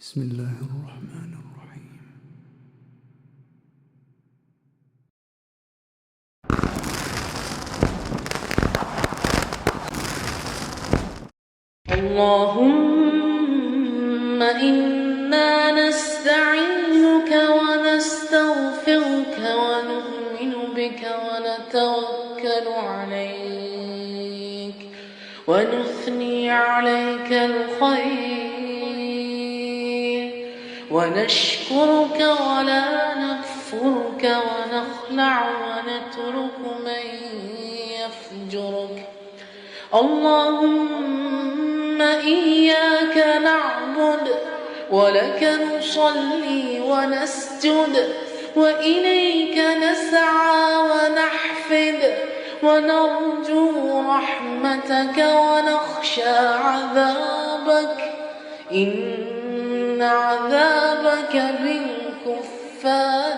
بسم الله الرحمن الرحيم. اللهم إنا نستعينك ونستغفرك ونؤمن بك ونتوكل عليك ونثني عليك الخير ونشكرك ولا نكفرك ونخلع ونترك من يفجرك. اللهم إياك نعبد ولك نصلي ونسجد وإليك نسعى ونحفد ونرجو رحمتك ونخشى عذابك إن عذابك بالكفار